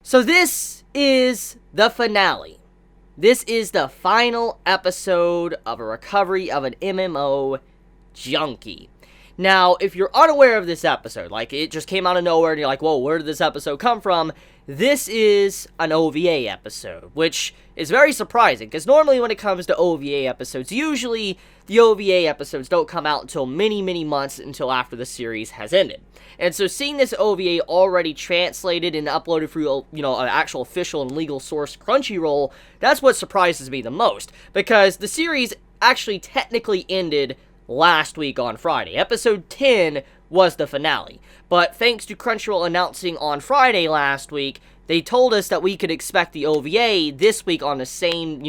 So this is the finale. This is the final episode of a recovery of an MMO Junkie. Now, if you're unaware of this episode, like it just came out of nowhere and you're like, whoa, where did this episode come from? This is an OVA episode, which is very surprising, because normally when it comes to OVA episodes, usually the OVA episodes don't come out until many, many months until after the series has ended. And so seeing this OVA already translated and uploaded through, an actual official and legal source, Crunchyroll, that's what surprises me the most, because the series actually technically ended last week on Friday. Episode 10 was the finale, but thanks to Crunchyroll announcing on Friday last week, they told us that we could expect the OVA this week on the same,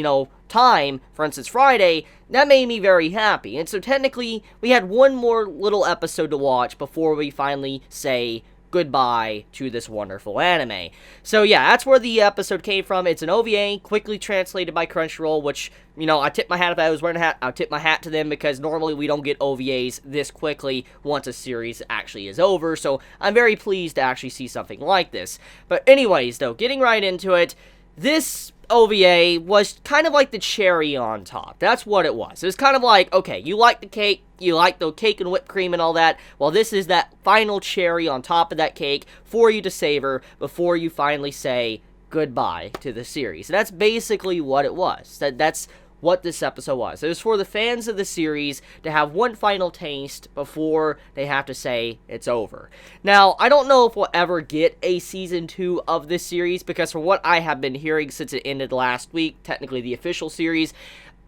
time, for instance Friday. That made me very happy, and so technically, we had one more little episode to watch before we finally say goodbye to this wonderful anime. So yeah, that's where the episode came from. It's an OVA, quickly translated by Crunchyroll, which, I tip my hat. If I was wearing a hat, I'll tip my hat to them, because normally we don't get OVAs this quickly once a series actually is over, so I'm very pleased to actually see something like this. But anyways, though, getting right into it, this OVA was kind of like the cherry on top. That's what it was. It was kind of like, okay, you like the cake, you like the cake and whipped cream and all that, well, this is that final cherry on top of that cake for you to savor before you finally say goodbye to the series. And that's basically what it was. That's what this episode was. It was for the fans of the series to have one final taste before they have to say it's over. Now, I don't know if we'll ever get a season 2 of this series, because from what I have been hearing since it ended last week, technically the official series,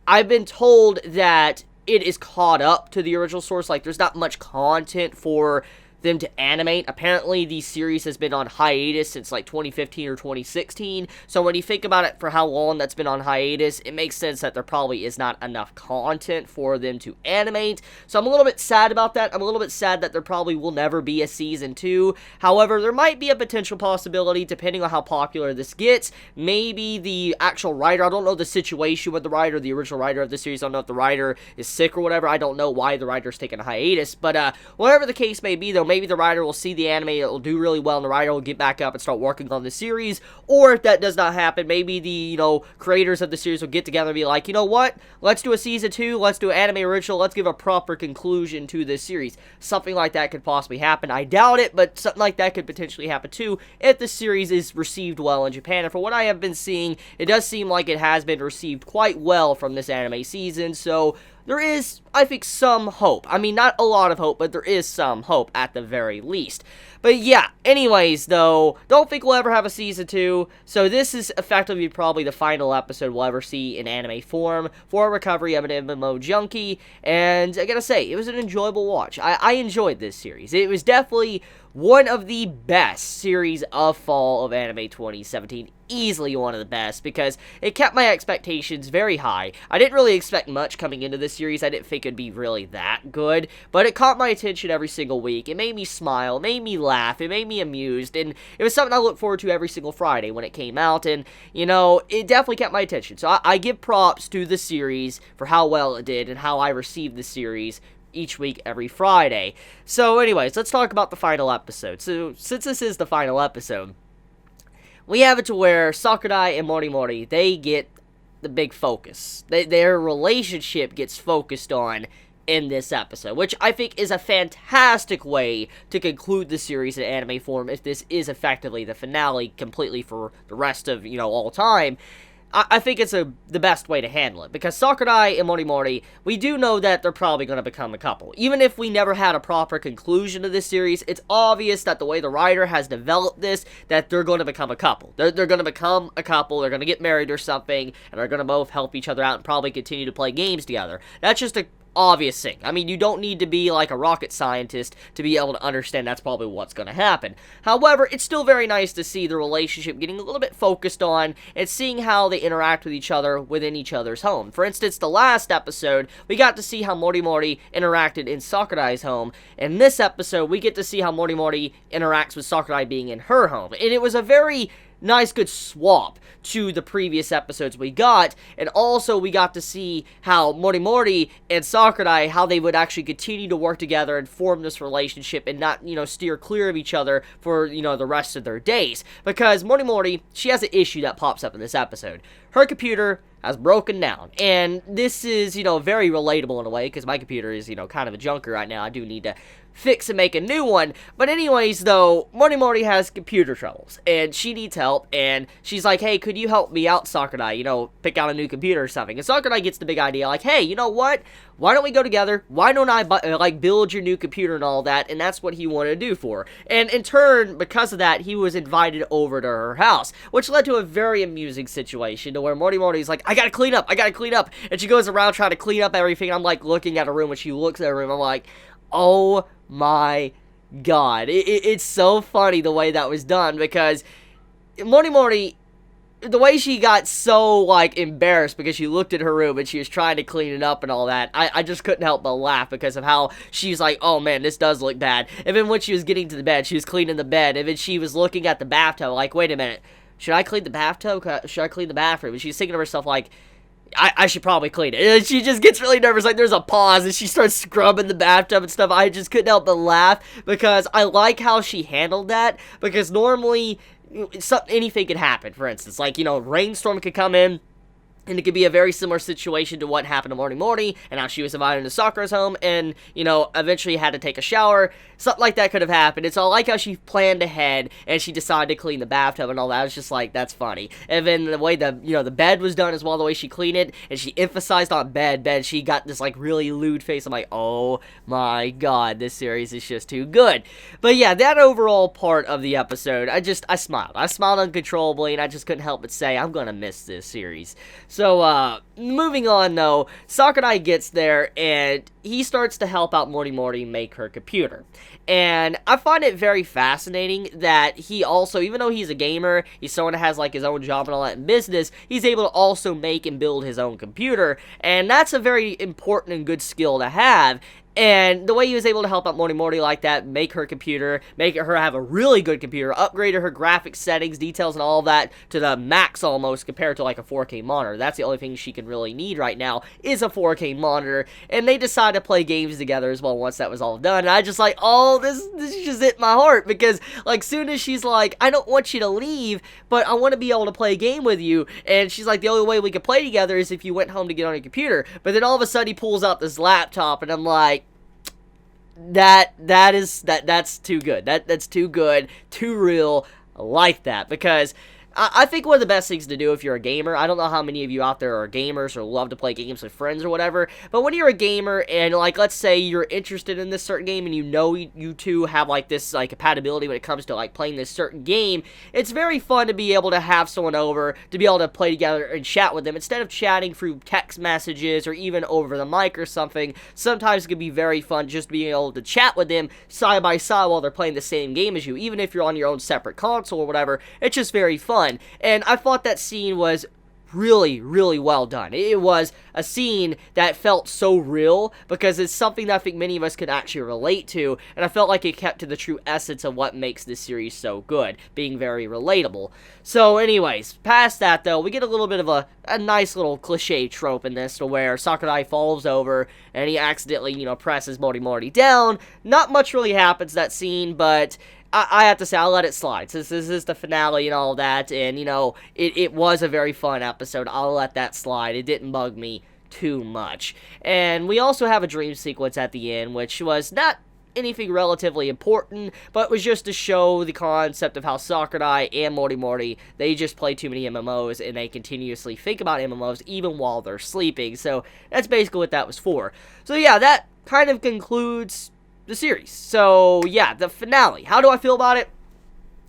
I've been told that it is caught up to the original source. Like, there's not much content for them to animate. Apparently, the series has been on hiatus since like 2015 or 2016, so when you think about it for how long that's been on hiatus, it makes sense that there probably is not enough content for them to animate. So I'm a little bit sad about that. I'm a little bit sad that there probably will never be a season 2. However, there might be a potential possibility, depending on how popular this gets. Maybe the actual writer, I don't know the situation with the writer, the original writer of the series, I don't know if the writer is sick or whatever. I don't know why the writer's taking a hiatus, but whatever the case may be, though, maybe the writer will see the anime, it'll do really well, and the writer will get back up and start working on the series. Or if that does not happen, maybe the, creators of the series will get together and be like, you know what, let's do a season 2, let's do an anime original, let's give a proper conclusion to this series. Something like that could possibly happen. I doubt it, but something like that could potentially happen too if the series is received well in Japan. And for what I have been seeing, it does seem like it has been received quite well from this anime season, so there is, I think, some hope. I mean, not a lot of hope, but there is some hope at the very least. But yeah, anyways, though, don't think we'll ever have a season 2, so this is effectively probably the final episode we'll ever see in anime form for a recovery of an MMO Junkie, and I gotta say, it was an enjoyable watch. I enjoyed this series. It was definitely one of the best series of fall of anime 2017. Easily one of the best, because it kept my expectations very high. I didn't really expect much coming into this series. I didn't think it'd be really that good, but it caught my attention every single week. It made me smile, it made me laugh, it made me amused, and it was something I looked forward to every single Friday when it came out, and, it definitely kept my attention. So I give props to the series for how well it did and how I received the series each week, every Friday. So anyways, let's talk about the final episode. So since this is the final episode, we have it to where Sakurai and Mori, they get the big focus. Their relationship gets focused on in this episode, which I think is a fantastic way to conclude the series in anime form if this is effectively the finale completely for the rest of, all time. I think it's the best way to handle it, because Sakurai and Mori, we do know that they're probably going to become a couple. Even if we never had a proper conclusion to this series, it's obvious that the way the writer has developed this, that they're going to become a couple. They're going to become a couple, they're going to get married or something, and they're going to both help each other out and probably continue to play games together. That's just a obvious thing. I mean, you don't need to be like a rocket scientist to be able to understand that's probably what's going to happen. However, it's still very nice to see the relationship getting a little bit focused on and seeing how they interact with each other within each other's home. For instance, the last episode, we got to see how Mori interacted in Sakurai's home. In this episode, we get to see how Mori interacts with Sakurai being in her home. And it was a very nice good swap to the previous episodes we got, and also we got to see how Mori and Sakurai, how they would actually continue to work together and form this relationship and not, steer clear of each other for, the rest of their days. Because Mori, she has an issue that pops up in this episode. Her computer has broken down, and this is, very relatable in a way, because my computer is, kind of a junker right now. I do need to fix and make a new one. But anyways, though, Mori has computer troubles, and she needs help, and she's like, hey, could you help me out, Sakurai, pick out a new computer or something. And Sakurai gets the big idea, like, hey, you know what, why don't we go together, why don't I, build your new computer and all that, and that's what he wanted to do for her. And in turn, because of that, he was invited over to her house, which led to a very amusing situation, to where Mori's like, I gotta clean up, and she goes around trying to clean up everything, and I'm, like, looking at her room, and she looks at her room, I'm like, oh my god, it's so funny the way that was done, because Mori, the way she got so, like, embarrassed because she looked at her room and she was trying to clean it up and all that, I just couldn't help but laugh because of how she's like, oh man, this does look bad. And then when she was getting to the bed, she was cleaning the bed, and then she was looking at the bathtub, like, wait a minute, should I clean the bathtub? Should I clean the bathroom? And she's thinking to herself, like, I should probably clean it. And she just gets really nervous, like, there's a pause, and she starts scrubbing the bathtub and stuff. I just couldn't help but laugh, because I like how she handled that, because normally, anything could happen. For instance, like, rainstorm could come in, and it could be a very similar situation to what happened to Mori, and how she was invited to Sakura's home, and, eventually had to take a shower. Something like that could have happened. It's all like how she planned ahead, and she decided to clean the bathtub and all that. It's just like, that's funny. And then the way the bed was done as well, the way she cleaned it, and she emphasized on bed, she got this, like, really lewd face. I'm like, oh my god, this series is just too good. But yeah, that overall part of the episode, I smiled. I smiled uncontrollably, and I just couldn't help but say, I'm gonna miss this series. So, moving on, though, Sakurai gets there, and he starts to help out Mori make her computer. And I find it very fascinating that he also, even though he's a gamer, he's someone that has, like, his own job and all that in business, he's able to also make and build his own computer, and that's a very important and good skill to have. And the way he was able to help out Mori like that, make her computer, make her have a really good computer, upgraded her graphics settings, details, and all of that to the max almost compared to like a 4K monitor. That's the only thing she can really need right now is a 4K monitor. And they decided to play games together as well once that was all done. And I just like, oh, this just hit my heart, because like soon as she's like, I don't want you to leave, but I want to be able to play a game with you. And she's like, the only way we could play together is if you went home to get on your computer. But then all of a sudden he pulls out this laptop, and I'm like, that's too good. That's too good, too real. I like that, because I think one of the best things to do if you're a gamer, I don't know how many of you out there are gamers or love to play games with friends or whatever, but when you're a gamer and, like, let's say you're interested in this certain game and you two have, like, this, like, compatibility when it comes to, like, playing this certain game, it's very fun to be able to have someone over, to be able to play together and chat with them, instead of chatting through text messages or even over the mic or something. Sometimes it can be very fun just being able to chat with them side by side while they're playing the same game as you, even if you're on your own separate console or whatever. It's just very fun. And I thought that scene was really, really well done. It was a scene that felt so real, because it's something that I think many of us could actually relate to, and I felt like it kept to the true essence of what makes this series so good, being very relatable. So anyways, past that though, we get a little bit of a nice little cliche trope in this, to where Sakurai falls over, and he accidentally, presses Mori down. Not much really happens that scene, but I have to say, I'll let it slide, since this is the finale and all that, and, it was a very fun episode. I'll let that slide. It didn't bug me too much. And we also have a dream sequence at the end, which was not anything relatively important, but was just to show the concept of how Sakurai and Mori, they just play too many MMOs, and they continuously think about MMOs even while they're sleeping. So that's basically what that was for. So yeah, that kind of concludes the series. So yeah, the finale. How do I feel about it?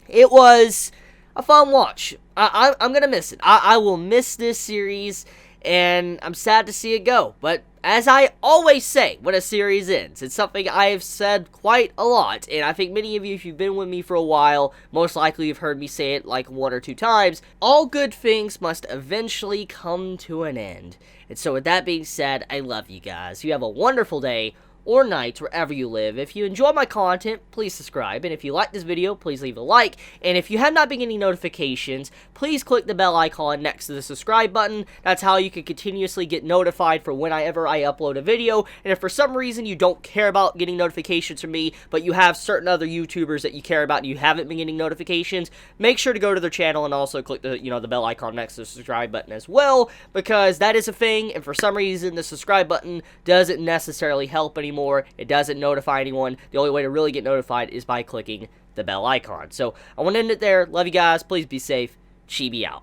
It was a fun watch. I'm gonna miss it. I will miss this series, and I'm sad to see it go. But as I always say when a series ends, it's something I have said quite a lot, and I think many of you, if you've been with me for a while, most likely you've heard me say it like 1 or 2 times. All good things must eventually come to an end. And so with that being said, I love you guys. You have a wonderful day, or nights, wherever you live. If you enjoy my content, please subscribe, and if you like this video, please leave a like, and if you have not been getting notifications, please click the bell icon next to the subscribe button. That's how you can continuously get notified for whenever I upload a video, and if for some reason you don't care about getting notifications from me, but you have certain other YouTubers that you care about and you haven't been getting notifications, make sure to go to their channel and also click the, the bell icon next to the subscribe button as well, because that is a thing, and for some reason the subscribe button doesn't necessarily help anymore. It doesn't notify anyone. The only way to really get notified is by clicking the bell icon. So I want to end it there. Love you guys. Please be safe. Chibi out.